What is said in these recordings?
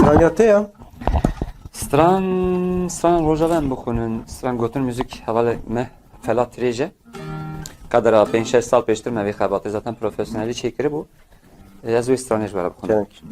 Straniyate ya. Stran Rojavem bixwînin, stran gotin müzik hevalê me fela dirêj e. Kadera 5-6 sal pêştir me vê xebatê zaten profesyonelî çêkiribû. Ez wê stranê ji we re bixwînim. Kenek.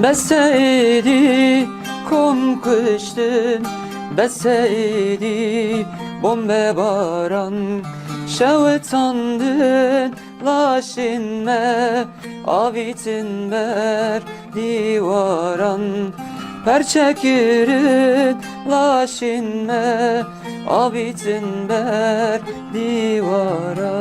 Beseydi kom kıştın, beseydi bombe baran, şevtandın laşinme, avitin ber divaran, perçekirin laşinme, avitin ber divara.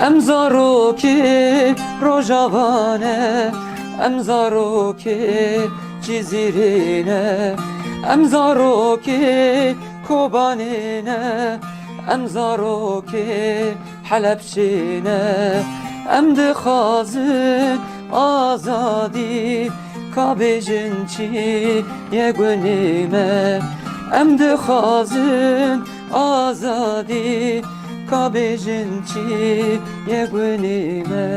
Em zaroki rojavane, em zaroki cizirine, em zaroki kobanine, em zaroki halepşine, em dixazin azadi kabejin çi yegunime, em dixazin azadi kabejin çi yegunime.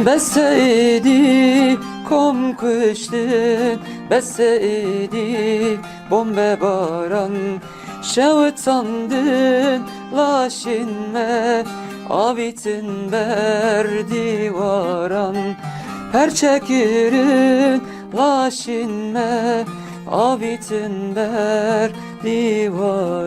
Beseydi kom kıştın, beseydi bombe baran, şevtandın laşinme, avitin ber divaran, perçekirin laşinme, avitin ber divaran.